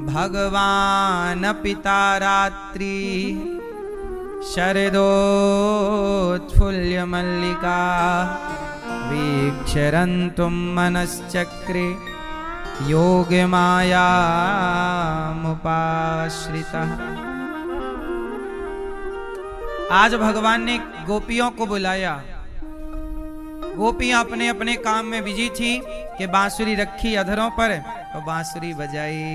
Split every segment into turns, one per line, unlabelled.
भगवान पिता रात्रि शरदोत्फुल्य मल्लिका वीक्षरन्तुं मनश्चक्रे योग मायामुपाश्रितः। आज भगवान ने गोपियों को बुलाया। गोपियां अपने अपने काम में बिजी थी कि बांसुरी रखी अधरों पर और बांसुरी बजाई।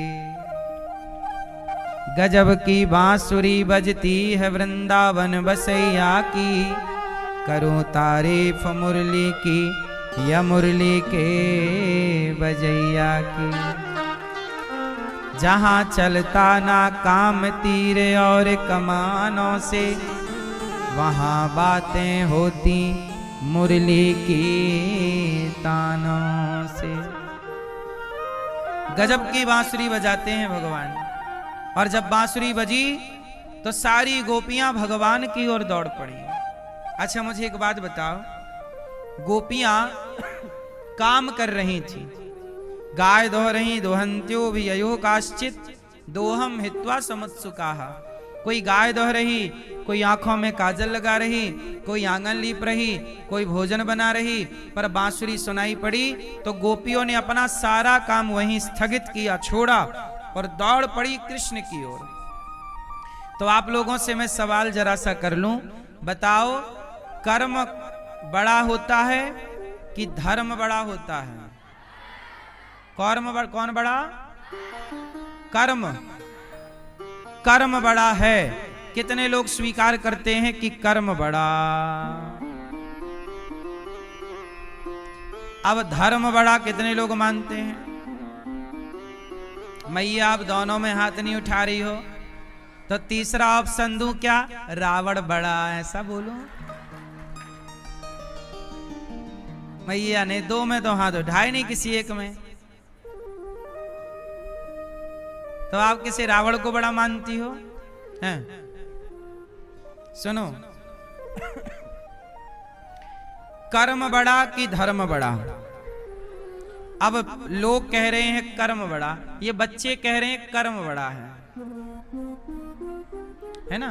गजब की बांसुरी बजती है वृंदावन बसैया की, करूं तारीफ मुरली की या मुरली के बजैया की। जहां चलता ना काम तीर और कमानों से, वहां बातें होती मुरली की तानों से। गजब की बांसुरी बजाते हैं भगवान। और जब बांसुरी बजी तो सारी गोपियां भगवान की ओर दौड़ पड़ी। अच्छा मुझे एक बात बताओ, गोपियां काम कर रही थी, गाय दोह रही, दोहंत्यो भी अयो काश्चित दोहम हित्वा समुत्सुकाः। कोई गाय दोह रही, कोई आंखों में काजल लगा रही, कोई आंगन लीप रही, कोई भोजन बना रही, पर बांसुरी सुनाई पड़ी तो गोपियों ने अपना सारा काम वहीं स्थगित किया, छोड़ा और दौड़ पड़ी कृष्ण की ओर। तो आप लोगों से मैं सवाल जरा सा कर लूं, बताओ कर्म बड़ा होता है कि धर्म बड़ा होता है? कौन बड़ा? कर्म बड़ा है। कितने लोग स्वीकार करते हैं कि कर्म बड़ा? अब धर्म बड़ा कितने लोग मानते हैं? मैया आप दोनों में हाथ नहीं उठा रही हो तो तीसरा ऑप्शन दूं क्या? रावण बड़ा, ऐसा बोलो। मैया ने दो में तो हाथ उठाए नहीं, किसी एक में। तो आप किसे रावण को बड़ा मानती हो? हैं? सुनो, कर्म बड़ा कि धर्म बड़ा? अब लोग कह रहे हैं कर्म बड़ा, ये बच्चे कह रहे हैं कर्म बड़ा है ना?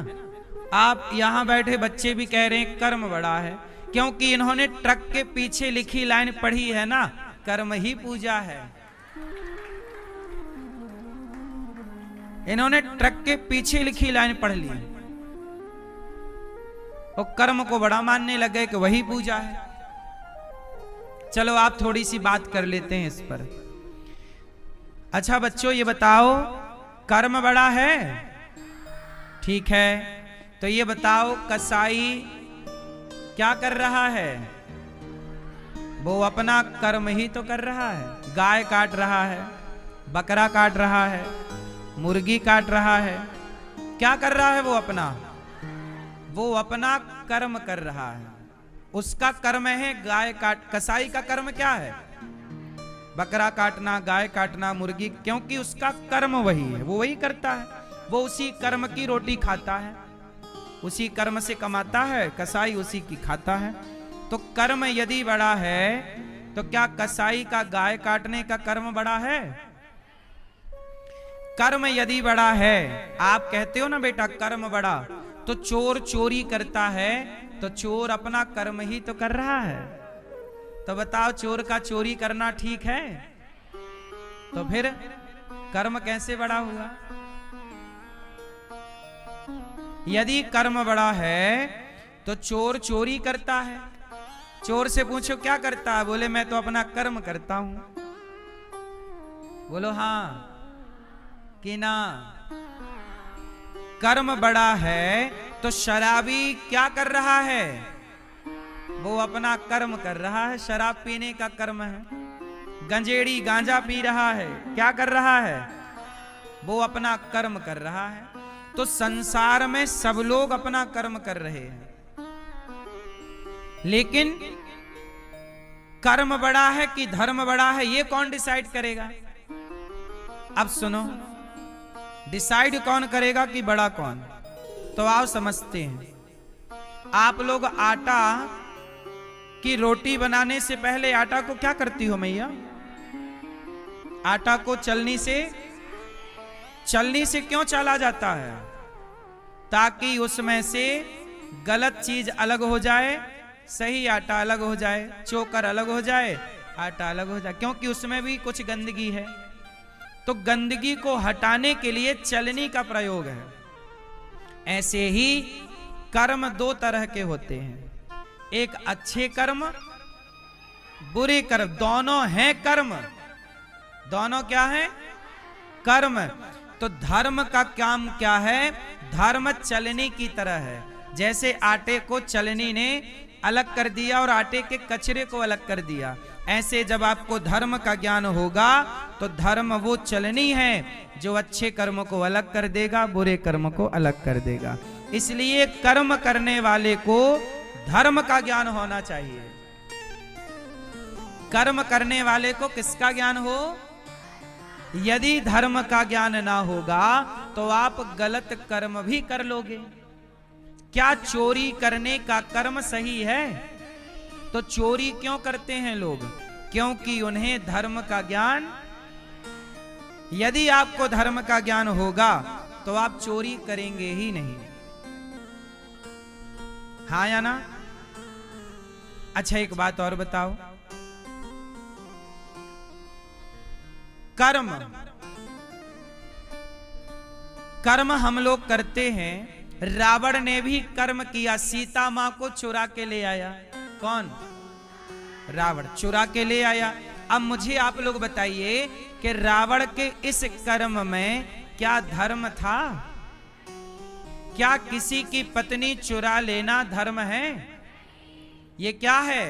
आप यहां बैठे बच्चे भी कह रहे हैं कर्म बड़ा है, क्योंकि इन्होंने ट्रक के पीछे लिखी लाइन पढ़ी है ना, कर्म ही पूजा है। इन्होंने ट्रक के पीछे लिखी लाइन पढ़ ली और कर्म को बड़ा मानने लगे कि वही पूजा है। चलो आप थोड़ी सी बात कर लेते हैं इस पर। अच्छा बच्चों ये बताओ, कर्म बड़ा है? ठीक है, तो ये बताओ कसाई क्या कर रहा है? वो अपना कर्म ही तो कर रहा है। गाय काट रहा है, बकरा काट रहा है, मुर्गी काट रहा है। क्या कर रहा है वो अपना कर्म कर रहा है। उसका कर्म है गाय काट। कसाई का कर्म क्या है? बकरा काटना, गाय काटना, मुर्गी, क्योंकि उसका कर्म वही है, वो वही करता है। वो उसी कर्म की रोटी खाता है, उसी कर्म से कमाता है, कसाई उसी की खाता है। तो कर्म यदि बड़ा है तो क्या कसाई का गाय काटने का कर्म बड़ा है? कर्म यदि बड़ा है, आप कहते हो ना बेटा कर्म बड़ा, तो चोर चोरी करता है तो चोर अपना कर्म ही तो कर रहा है। तो बताओ चोर का चोरी करना ठीक है? तो फिर कर्म कैसे बड़ा हुआ? यदि कर्म बड़ा है तो चोर चोरी करता है। चोर से पूछो क्या करता है? बोले मैं तो अपना कर्म करता हूं। बोलो हाँ कि ना? कर्म बड़ा है तो शराबी क्या कर रहा है? वो अपना कर्म कर रहा है, शराब पीने का कर्म है। गंजेड़ी गांजा पी रहा है, क्या कर रहा है? वो अपना कर्म कर रहा है। तो संसार में सब लोग अपना कर्म कर रहे हैं, लेकिन कर्म बड़ा है कि धर्म बड़ा है, ये कौन डिसाइड करेगा? अब सुनो, डिसाइड कौन करेगा कि बड़ा कौन? तो आओ समझते हैं। आप लोग आटा की रोटी बनाने से पहले आटा को क्या करती हो मैया? आटा को चलनी से छलनी से क्यों चाला जाता है? ताकि उसमें से गलत चीज अलग हो जाए, सही आटा अलग हो जाए, चोकर अलग हो जाए, आटा अलग हो जाए, क्योंकि उसमें भी कुछ गंदगी है। तो गंदगी को हटाने के लिए चलनी का प्रयोग है। ऐसे ही कर्म दो तरह के होते हैं, एक अच्छे कर्म, बुरे कर्म, दोनों हैं कर्म। दोनों क्या है? कर्म। तो धर्म का काम क्या है? धर्म चलनी की तरह है। जैसे आटे को चलनी ने अलग कर दिया और आटे के कचरे को अलग कर दिया, ऐसे जब आपको धर्म का ज्ञान होगा तो धर्म वो चलनी है जो अच्छे कर्म को अलग कर देगा, बुरे कर्म को अलग कर देगा। इसलिए कर्म करने वाले को धर्म का ज्ञान होना चाहिए। कर्म करने वाले को किसका ज्ञान हो? यदि धर्म का ज्ञान ना होगा तो आप गलत कर्म भी कर लोगे। क्या चोरी करने का कर्म सही है? तो चोरी क्यों करते हैं लोग? क्योंकि उन्हें धर्म का ज्ञान, यदि आपको धर्म का ज्ञान होगा तो आप चोरी करेंगे ही नहीं। हाँ या ना? अच्छा एक बात और बताओ, कर्म कर्म हम लोग करते हैं। रावण ने भी कर्म किया, सीता मां को चुरा के ले आया। कौन? रावण चुरा के ले आया। अब मुझे आप लोग बताइए कि रावण के इस कर्म में क्या धर्म था? क्या किसी की पत्नी चुरा लेना धर्म है? ये क्या है?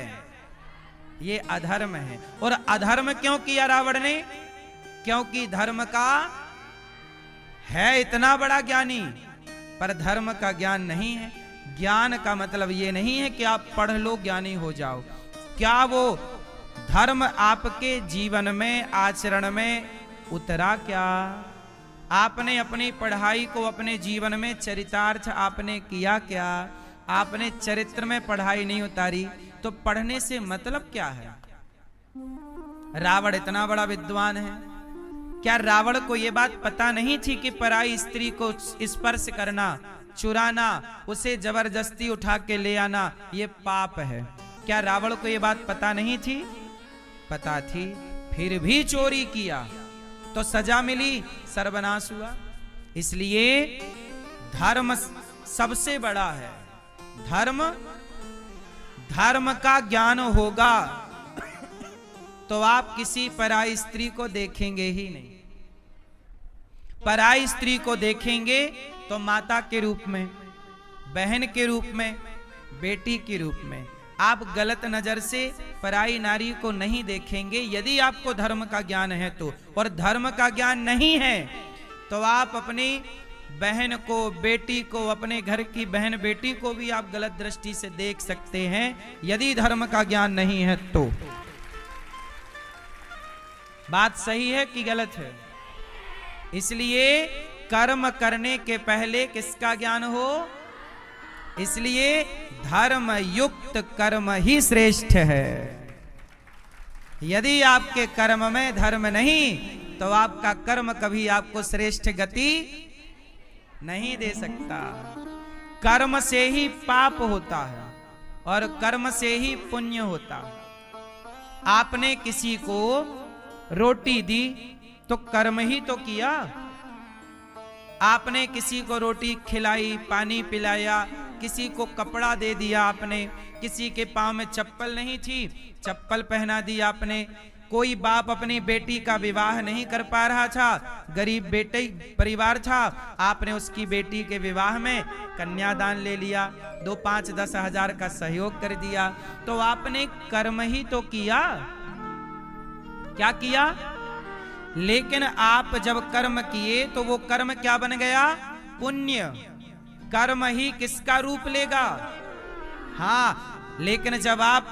ये अधर्म है। और अधर्म क्यों किया रावण ने? क्योंकि धर्म का है इतना बड़ा ज्ञानी, पर धर्म का ज्ञान नहीं है। ज्ञान का मतलब ये नहीं है कि आप पढ़ लो ज्ञानी हो जाओ। क्या वो धर्म आपके जीवन में, आचरण में उतरा? क्या आपने अपनी पढ़ाई को अपने जीवन में चरितार्थ आपने किया? क्या आपने चरित्र में पढ़ाई नहीं उतारी तो पढ़ने से मतलब क्या है? रावण इतना बड़ा विद्वान है, क्या रावण को यह बात पता नहीं थी कि पराई स्त्री को स्पर्श करना, चुराना, उसे जबरदस्ती उठा के ले आना ये पाप है? क्या रावण को यह बात पता नहीं थी? पता थी, फिर भी चोरी किया तो सजा मिली, सर्वनाश हुआ। इसलिए धर्म सबसे बड़ा है। धर्म का ज्ञान होगा तो आप किसी पराई स्त्री को देखेंगे ही नहीं। पराई स्त्री को देखेंगे तो माता के रूप में, बहन के रूप में, बेटी के रूप में। आप गलत नजर से पराई नारी को नहीं देखेंगे यदि आपको धर्म का ज्ञान है तो। और धर्म का ज्ञान नहीं है तो आप अपनी बहन को, बेटी को, अपने घर की बहन बेटी को भी आप गलत दृष्टि से देख सकते हैं यदि धर्म का ज्ञान नहीं है तो। बात सही है कि गलत है? इसलिए कर्म करने के पहले किसका ज्ञान हो? इसलिए धर्म युक्त कर्म ही श्रेष्ठ है। यदि आपके कर्म में धर्म नहीं तो आपका कर्म कभी आपको श्रेष्ठ गति नहीं दे सकता। कर्म से ही पाप होता है और कर्म से ही पुण्य होता है। आपने किसी को रोटी दी तो कर्म ही तो किया। आपने किसी को रोटी खिलाई, पानी पिलाया, किसी को कपड़ा दे दिया आपने, किसी के पांव में चप्पल नहीं थी, चप्पल पहना दी आपने। कोई बाप अपनी बेटी का विवाह नहीं कर पा रहा था, गरीब बेटे परिवार था, आपने उसकी बेटी के विवाह में कन्यादान ले लिया, 2, 5, 10 हजार का सहयोग कर दिया। तो आपने कर्म ही तो किया। क्या किया? लेकिन आप जब कर्म किए तो वो कर्म क्या बन गया? पुण्य। कर्म ही किसका रूप लेगा? हाँ, लेकिन जब आप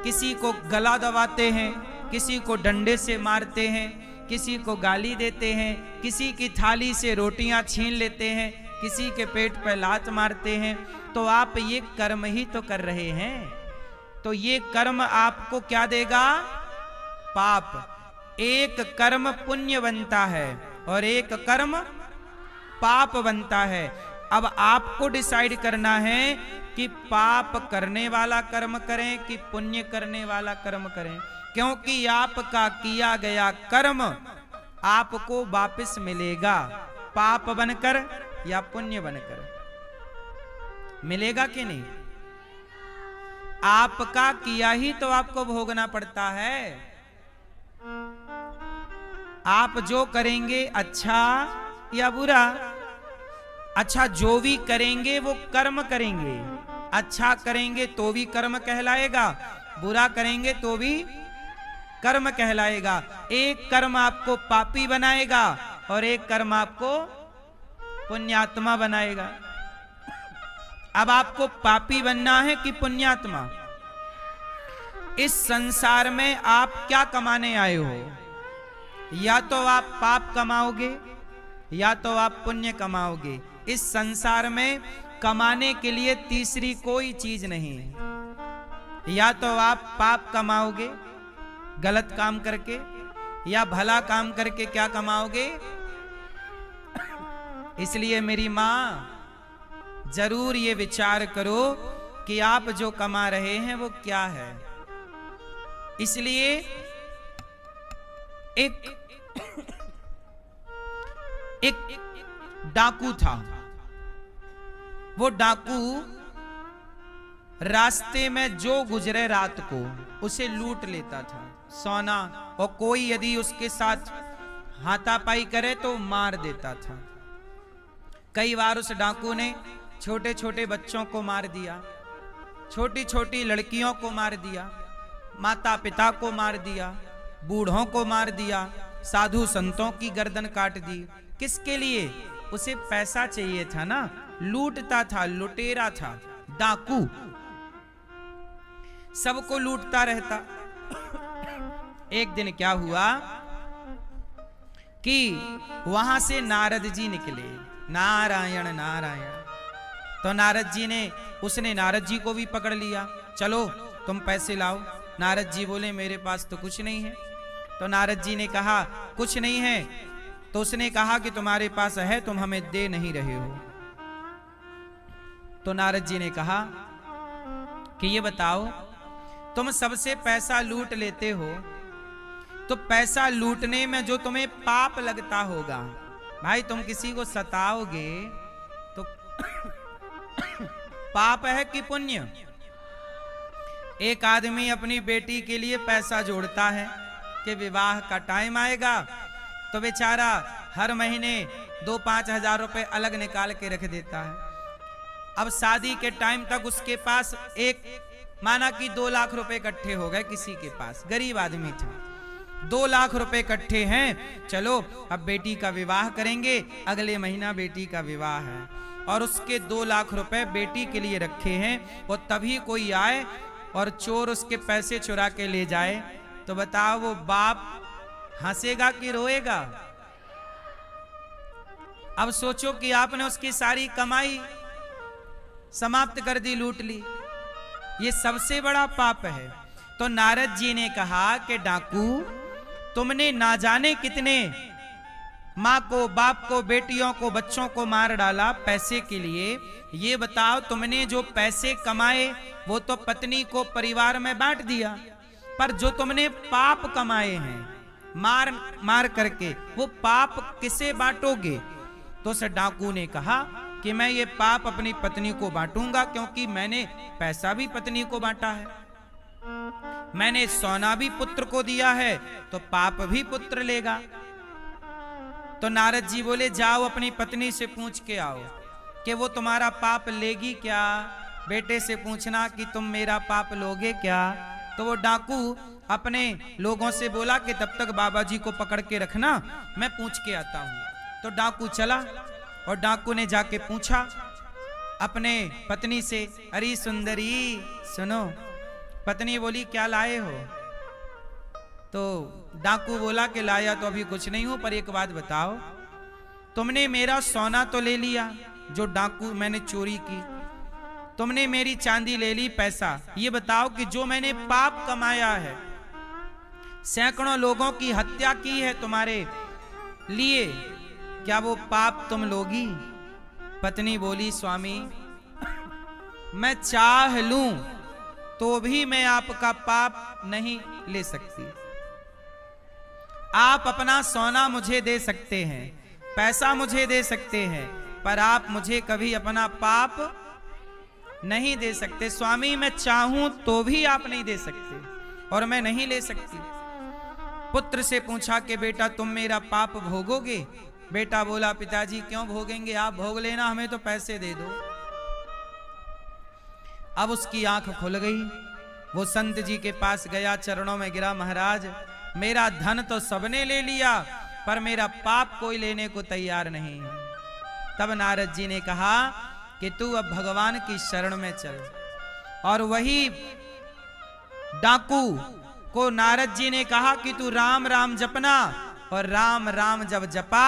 किसी को गला दबाते हैं, किसी को डंडे से मारते हैं, किसी को गाली देते हैं, किसी की थाली से रोटियां छीन लेते हैं, किसी के पेट पर लात मारते हैं, तो आप ये कर्म ही तो कर रहे हैं। तो ये कर्म आपको क्या देगा? पाप। एक कर्म पुण्य बनता है और एक कर्म पाप बनता है। अब आपको डिसाइड करना है कि पाप करने वाला कर्म करें कि पुण्य करने वाला कर्म करें, क्योंकि आपका किया गया कर्म आपको वापस मिलेगा, पाप बनकर या पुण्य बनकर। मिलेगा कि नहीं? आपका किया ही तो आपको भोगना पड़ता है। आप जो करेंगे अच्छा या बुरा, अच्छा जो भी करेंगे वो कर्म करेंगे। अच्छा करेंगे तो भी कर्म कहलाएगा, बुरा करेंगे तो भी कर्म कहलाएगा। एक कर्म आपको पापी बनाएगा और एक कर्म आपको पुण्यात्मा बनाएगा। अब आपको पापी बनना है कि पुण्यात्मा? इस संसार में आप क्या कमाने आए हो? या तो आप पाप कमाओगे या तो आप पुण्य कमाओगे। इस संसार में कमाने के लिए तीसरी कोई चीज नहीं है। या तो आप पाप कमाओगे गलत काम करके, या भला काम करके क्या कमाओगे। इसलिए मेरी मां, जरूर ये विचार करो कि आप जो कमा रहे हैं वो क्या है। इसलिए एक डाकू था। वो डाकू रास्ते में जो गुजरे रात को उसे लूट लेता था, सोना, और कोई यदि उसके साथ हाथापाई करे तो मार देता था। कई बार उस डाकू ने छोटे छोटे बच्चों को मार दिया, छोटी छोटी लड़कियों को मार दिया, माता पिता को मार दिया, बूढ़ों को मार दिया, साधु संतों की गर्दन काट दी। किसके लिए? उसे पैसा चाहिए था ना, लूटता था, लुटेरा था, डाकू, सबको लूटता रहता। एक दिन क्या हुआ कि वहां से नारद जी निकले, नारायण नारायण। तो नारद जी ने, उसने नारद जी को भी पकड़ लिया, चलो तुम पैसे लाओ। नारद जी बोले मेरे पास तो कुछ नहीं है। तो नारद जी ने कहा कुछ नहीं है? तो उसने कहा कि तुम्हारे पास है, तुम हमें दे नहीं रहे हो। तो नारद जी ने कहा कि ये बताओ, तुम सबसे पैसा लूट लेते हो तो पैसा लूटने में जो तुम्हें पाप लगता होगा, भाई तुम किसी को सताओगे तो पाप है कि पुण्य? एक आदमी अपनी बेटी के लिए पैसा जोड़ता है कि विवाह का टाइम आएगा, तो बेचारा हर महीने 2-5 हजार रुपए अलग निकाल के रख देता है। अब शादी के टाइम तक उसके पास एक, माना कि 2 लाख रुपए इकट्ठे हो गए, किसी के पास, गरीब आदमी था, 2 लाख रुपए इकट्ठे हैं, चलो अब बेटी का विवाह करेंगे, अगले महीना बेटी का विवाह है, और उसके 2 लाख रुपए बेटी के लिए रखे हैं। वो तभी कोई आए और चोर उसके पैसे चुरा के ले जाए, तो बताओ वो बाप हंसेगा कि रोएगा? अब सोचो कि आपने उसकी सारी कमाई समाप्त कर दी, लूट ली। ये सबसे बड़ा पाप है। तो नारद जी ने कहा कि डाकू, तुमने ना जाने कितने माँ को, बाप को, बेटियों को, बच्चों को मार डाला पैसे के लिए। ये बताओ, तुमने जो पैसे कमाए वो तो पत्नी को, परिवार में बांट दिया, पर जो तुमने पाप कमाए हैं मार मार करके, वो पाप किसे बांटोगे? तो उस डाकू ने कहा कि मैं ये पाप अपनी पत्नी को बांटूंगा, क्योंकि मैंने पैसा भी पत्नी को बांटा है, मैंने सोना भी पुत्र को दिया है, तो पाप भी पुत्र लेगा। तो नारद जी बोले जाओ अपनी पत्नी से पूछ के आओ कि वो तुम्हारा पाप लेगी क्या। बेटे से पूछना कि तुम मेरा पाप लोगे क्या। तो वो डाकू अपने लोगों से बोला कि तब तक बाबा जी को पकड़ के रखना, मैं पूछ के आता हूं। तो डाकू चला और डाकू ने जाके पूछा अपने पत्नी से, अरे सुंदरी सुनो। पत्नी बोली क्या लाए हो? तो डाकू बोला कि लाया तो अभी कुछ नहीं हूं, पर एक बात बताओ, तुमने मेरा सोना तो ले लिया जो डाकू मैंने चोरी की, तुमने मेरी चांदी ले ली, पैसा, ये बताओ कि जो मैंने पाप कमाया है, सैकड़ों लोगों की हत्या की है तुम्हारे लिए, क्या वो पाप तुम लोगी? पत्नी बोली, स्वामी मैं चाह लूं तो भी मैं आपका पाप नहीं ले सकती। आप अपना सोना मुझे दे सकते हैं, पैसा मुझे दे सकते हैं, पर आप मुझे कभी अपना पाप नहीं दे सकते। स्वामी मैं चाहूं तो भी आप नहीं दे सकते और मैं नहीं ले सकती। पुत्र से पूछा कि बेटा तुम मेरा पाप भोगोगे? बेटा बोला, पिताजी क्यों भोगेंगे, आप भोग लेना, हमें तो पैसे दे दो। अब उसकी आंख खुल गई। वो संत जी के पास गया, चरणों में गिरा, महाराज मेरा धन तो सबने ले लिया पर मेरा पाप कोई लेने को तैयार नहीं है। तब नारद जी ने कहा कि तू अब भगवान की शरण में चल। और वही डाकू को नारद जी ने कहा कि तू राम राम जपना, और राम राम जब जपा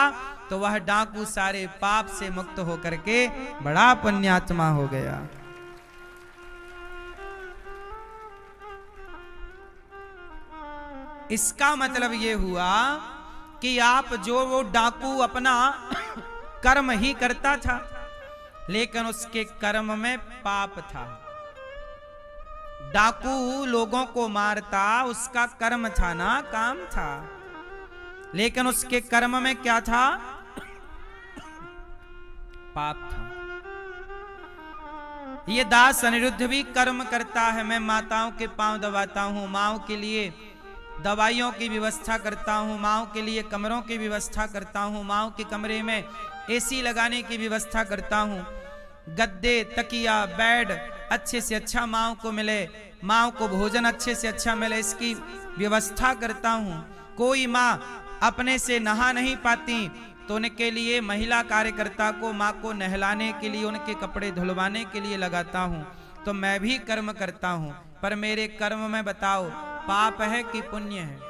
तो वह डाकू सारे पाप से मुक्त होकर के बड़ा पुण्यात्मा हो गया। इसका मतलब यह हुआ कि आप जो वो डाकू अपना कर्म ही करता था, लेकिन उसके कर्म में पाप था। डाकू लोगों को मारता, उसका कर्म था ना, काम था, लेकिन उसके कर्म में क्या था? पाप था। ये दास अनिरुद्ध भी कर्म करता है। मैं माताओं के पांव दबाता हूं, माओं के लिए दवाइयों की व्यवस्था करता हूं, माओं के लिए कमरों की व्यवस्था करता हूं, माओं के कमरे में एसी लगाने की व्यवस्था करता हूं, गद्दे तकिया बेड अच्छे से अच्छा माओं को मिले, माओं को भोजन अच्छे से अच्छा मिले, इसकी व्यवस्था करता हूं। कोई माँ अपने से नहा नहीं पाती तो उनके लिए महिला कार्यकर्ता को, माँ को नहलाने के लिए, उनके कपड़े धुलवाने के लिए लगाता हूं। तो मैं भी कर्म करता हूं, पर मेरे कर्म में बताओ पाप है कि पुण्य है?